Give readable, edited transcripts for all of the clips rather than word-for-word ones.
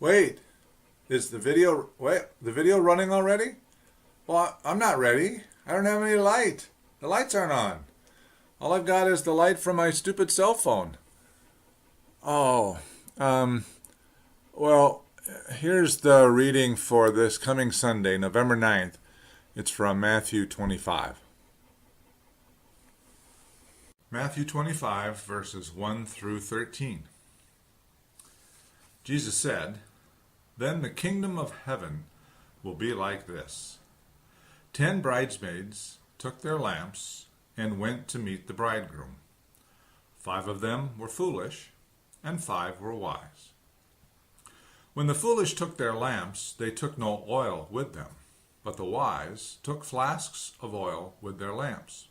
Wait, is the video running already? Well, I'm not ready. I don't have any light. The lights aren't on. All I've got is the light from my stupid cell phone. Oh, um, well, here's the reading for this coming Sunday, November 9th. It's from Matthew 25. Matthew 25, verses 1 through 13. Jesus said, "Then the kingdom of heaven will be like this. 10 bridesmaids took their lamps and went to meet the bridegroom. 5 of them were foolish, and 5 were wise. When the foolish took their lamps, they took no oil with them, but the wise took flasks of oil with their lamps.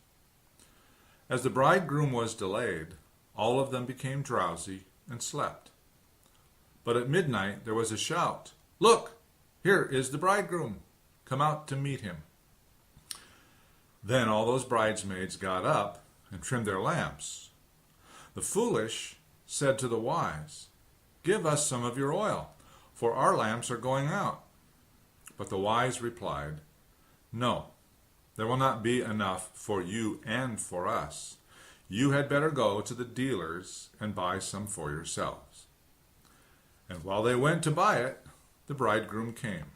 As the bridegroom was delayed, all of them became drowsy and slept. But at midnight there was a shout, 'Look, here is the bridegroom. Come out to meet him.' Then all those bridesmaids got up and trimmed their lamps. The foolish said to the wise, 'Give us some of your oil, for our lamps are going out.' But the wise replied, 'No, there will not be enough for you and for us. You had better go to the dealers and buy some for yourselves.' And while they went to buy it, the bridegroom came.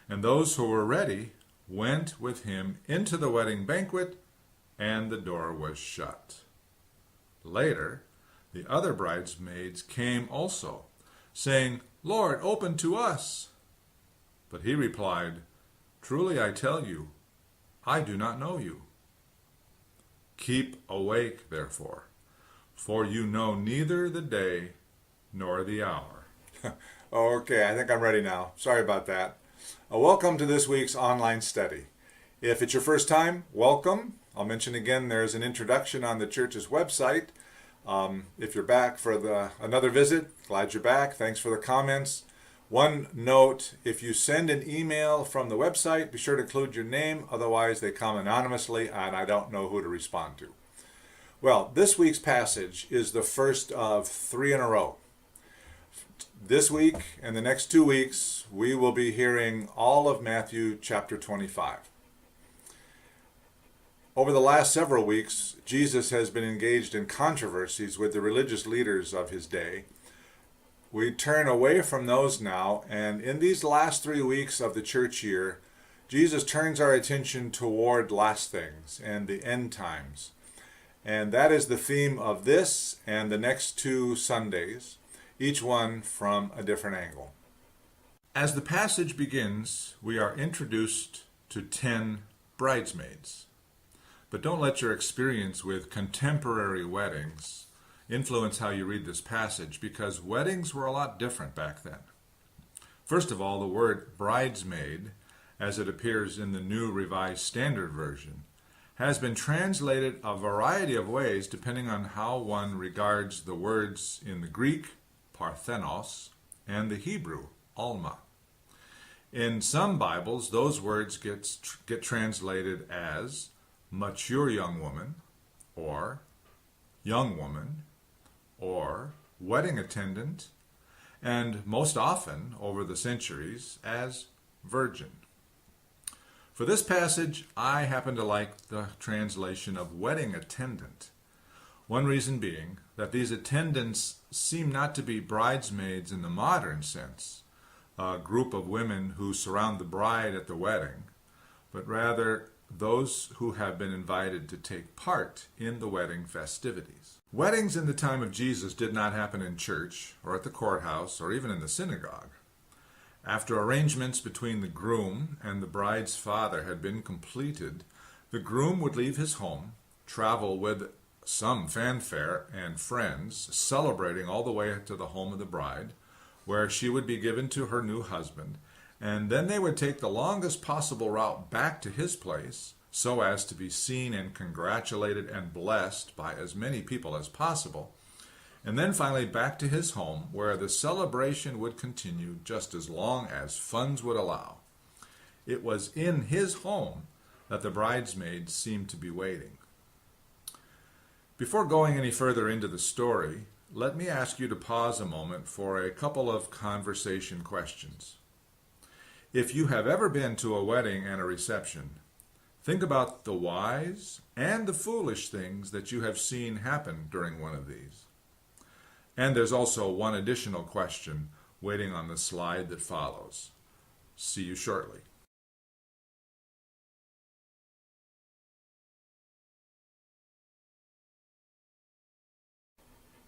And those who were ready went with him into the wedding banquet, and the door was shut. Later, the other bridesmaids came also, saying, 'Lord, open to us.' But he replied, 'Truly I tell you, I do not know you. Keep awake, therefore, for you know neither the day nor the hour.'" Okay, I think I'm ready now. Sorry about that. Welcome to this week's online study. If it's your first time, welcome. I'll mention again there's an introduction on the church's website. If you're back for another visit, glad you're back. Thanks for the comments. One note, if you send an email from the website, be sure to include your name, otherwise they come anonymously and I don't know who to respond to. Well, this week's passage is the first of 3 in a row. This week and the next 2 weeks, we will be hearing all of Matthew chapter 25. Over the last several weeks, Jesus has been engaged in controversies with the religious leaders of his day. We turn away from those now, and in these last 3 weeks of the church year, Jesus turns our attention toward last things and the end times. And that is the theme of this and the next 2 Sundays, each one from a different angle. As the passage begins, we are introduced to 10 bridesmaids. But don't let your experience with contemporary weddings influence how you read this passage, because weddings were a lot different back then. First of all, the word bridesmaid, as it appears in the New Revised Standard Version, has been translated a variety of ways depending on how one regards the words in the Greek, parthenos, and the Hebrew, alma. In some Bibles, those words get translated as mature young woman, or young woman, or wedding attendant, and most often, over the centuries, as virgin. For this passage, I happen to like the translation of wedding attendant. One reason being that these attendants seem not to be bridesmaids in the modern sense, a group of women who surround the bride at the wedding, but rather those who have been invited to take part in the wedding festivities. Weddings in the time of Jesus did not happen in church, or at the courthouse, or even in the synagogue. After arrangements between the groom and the bride's father had been completed, the groom would leave his home, travel with some fanfare and friends, celebrating all the way to the home of the bride, where she would be given to her new husband, and then they would take the longest possible route back to his place, so as to be seen and congratulated and blessed by as many people as possible, and then finally back to his home, where the celebration would continue just as long as funds would allow. It was in his home that the bridesmaids seemed to be waiting. Before going any further into the story, let me ask you to pause a moment for a couple of conversation questions. If you have ever been to a wedding and a reception, think about the wise and the foolish things that you have seen happen during one of these. And there's also one additional question waiting on the slide that follows. See you shortly.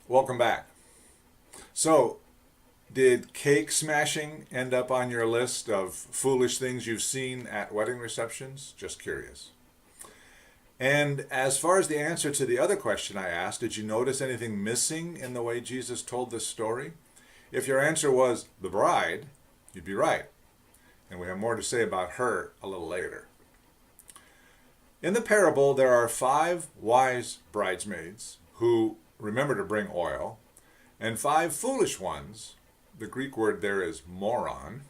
Welcome back. So, did cake smashing end up on your list of foolish things you've seen at wedding receptions? Just curious. And as far as the answer to the other question I asked, did you notice anything missing in the way Jesus told this story? If your answer was the bride, you'd be right. And we have more to say about her a little later. In the parable, there are 5 wise bridesmaids who remember to bring oil, and 5 foolish ones, the Greek word there is moron,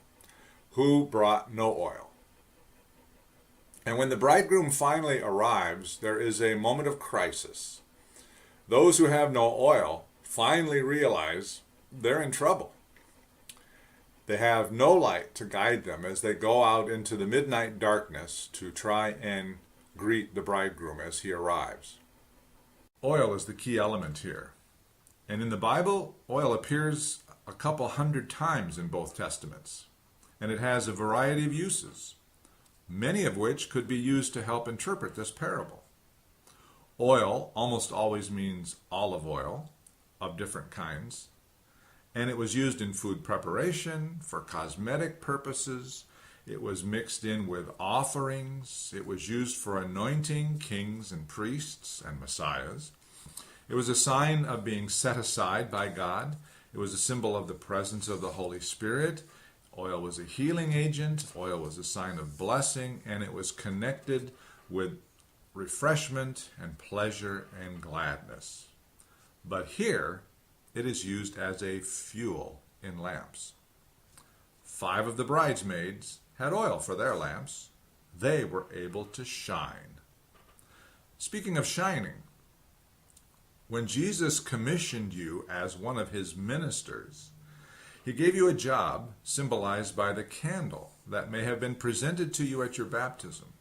who brought no oil. And when the bridegroom finally arrives, there is a moment of crisis. Those who have no oil finally realize they're in trouble. They have no light to guide them as they go out into the midnight darkness to try and greet the bridegroom as he arrives. Oil is the key element here. And in the Bible, oil appears a couple hundred times in both Testaments. And it has a variety of uses, many of which could be used to help interpret this parable. Oil almost always means olive oil of different kinds, and it was used in food preparation, for cosmetic purposes. It was mixed in with offerings. It was used for anointing kings and priests and messiahs. It was a sign of being set aside by God. It was a symbol of the presence of the Holy Spirit. Oil was a healing agent. Oil was a sign of blessing, and it was connected with refreshment and pleasure and gladness. But here, it is used as a fuel in lamps. 5 of the bridesmaids had oil for their lamps. They were able to shine. Speaking of shining, when Jesus commissioned you as one of his ministers, he gave you a job symbolized by the candle that may have been presented to you at your baptism.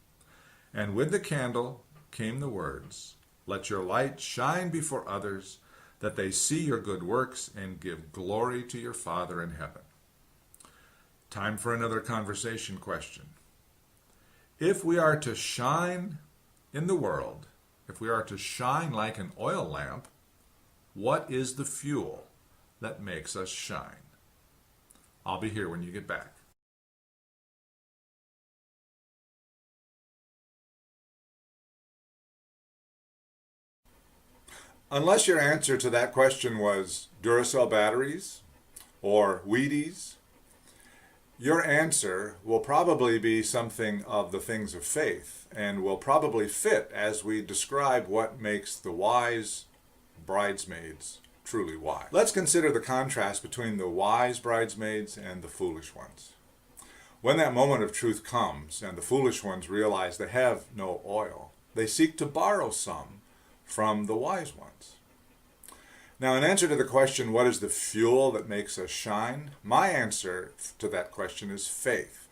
And with the candle came the words, "Let your light shine before others, that they see your good works and give glory to your Father in heaven." Time for another conversation question. If we are to shine in the world, if we are to shine like an oil lamp, what is the fuel that makes us shine? I'll be here when you get back. Unless your answer to that question was Duracell batteries or Wheaties, your answer will probably be something of the things of faith and will probably fit as we describe what makes the wise bridesmaids truly wise. Let's consider the contrast between the wise bridesmaids and the foolish ones. When that moment of truth comes and the foolish ones realize they have no oil, they seek to borrow some from the wise ones. Now, in answer to the question, what is the fuel that makes us shine? My answer to that question is faith.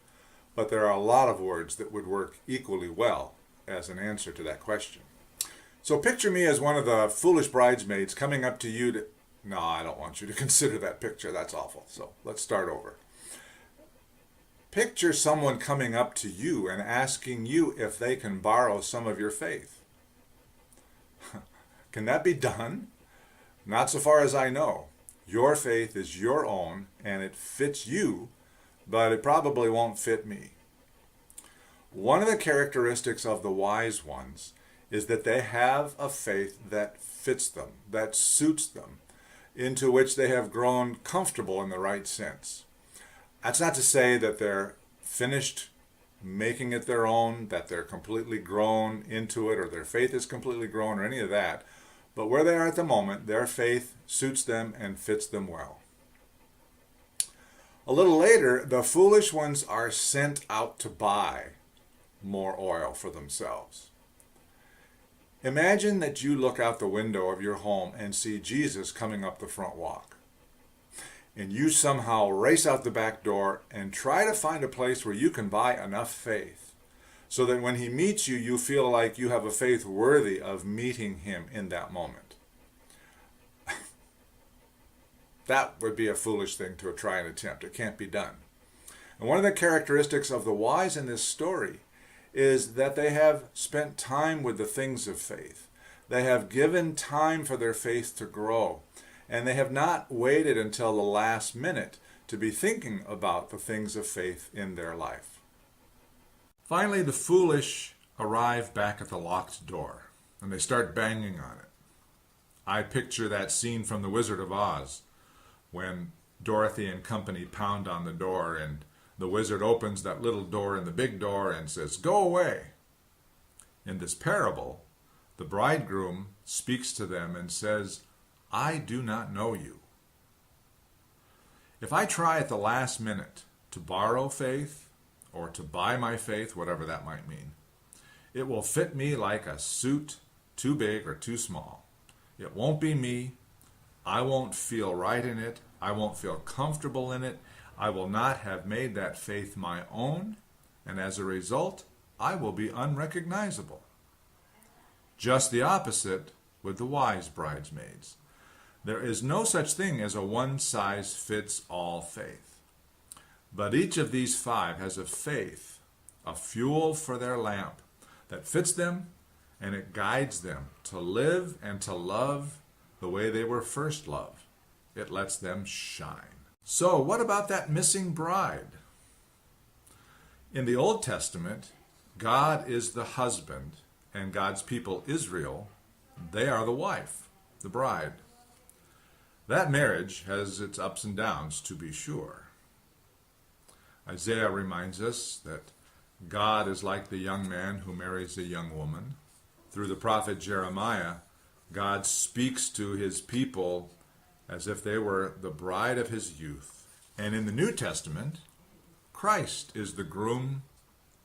But there are a lot of words that would work equally well as an answer to that question. So picture me as one of the foolish bridesmaids coming up to you to... No, I don't want you to consider that picture. That's awful. So let's start over. Picture someone coming up to you and asking you if they can borrow some of your faith. Can that be done? Not so far as I know. Your faith is your own and it fits you, but it probably won't fit me. One of the characteristics of the wise ones is that they have a faith that fits them, that suits them, into which they have grown comfortable in the right sense. That's not to say that they're finished making it their own, that they're completely grown into it, or their faith is completely grown, or any of that. But where they are at the moment, their faith suits them and fits them well. A little later, the foolish ones are sent out to buy more oil for themselves. Imagine that you look out the window of your home and see Jesus coming up the front walk. And you somehow race out the back door and try to find a place where you can buy enough faith so that when he meets you, you feel like you have a faith worthy of meeting him in that moment. That would be a foolish thing to try and attempt. It can't be done. And one of the characteristics of the wise in this story is that they have spent time with the things of faith. They have given time for their faith to grow. And they have not waited until the last minute to be thinking about the things of faith in their life. Finally, the foolish arrive back at the locked door, and they start banging on it. I picture that scene from The Wizard of Oz, when Dorothy and company pound on the door, and the wizard opens that little door in the big door and says, "Go away." In this parable, the bridegroom speaks to them and says, "I do not know you." If I try at the last minute to borrow faith or to buy my faith, whatever that might mean, it will fit me like a suit too big or too small. It won't be me. I won't feel right in it. I won't feel comfortable in it. I will not have made that faith my own, and as a result, I will be unrecognizable. Just the opposite with the wise bridesmaids. There is no such thing as a one-size-fits-all faith. But each of these five has a faith, a fuel for their lamp, that fits them and it guides them to live and to love the way they were first loved. It lets them shine. So what about that missing bride? In the Old Testament, God is the husband, and God's people, Israel, they are the wife, the bride. That marriage has its ups and downs, to be sure. Isaiah reminds us that God is like the young man who marries a young woman. Through the prophet Jeremiah, God speaks to his people as if they were the bride of his youth. And in the New Testament, Christ is the groom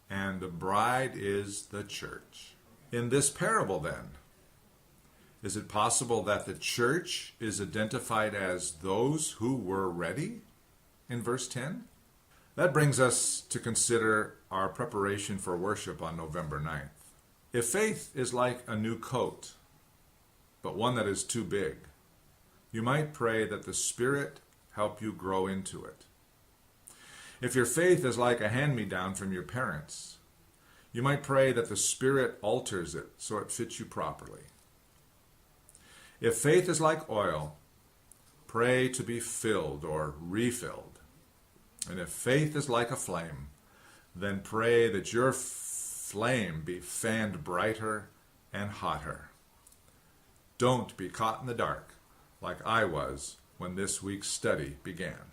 and the bride is the church. In this parable, then, is it possible that the church is identified as those who were ready in verse 10? That brings us to consider our preparation for worship on November 9th. If faith is like a new coat, but one that is too big, you might pray that the Spirit help you grow into it. If your faith is like a hand-me-down from your parents, you might pray that the Spirit alters it so it fits you properly. If faith is like oil, pray to be filled or refilled. And if faith is like a flame, then pray that your flame be fanned brighter and hotter. Don't be caught in the dark like I was when this week's study began.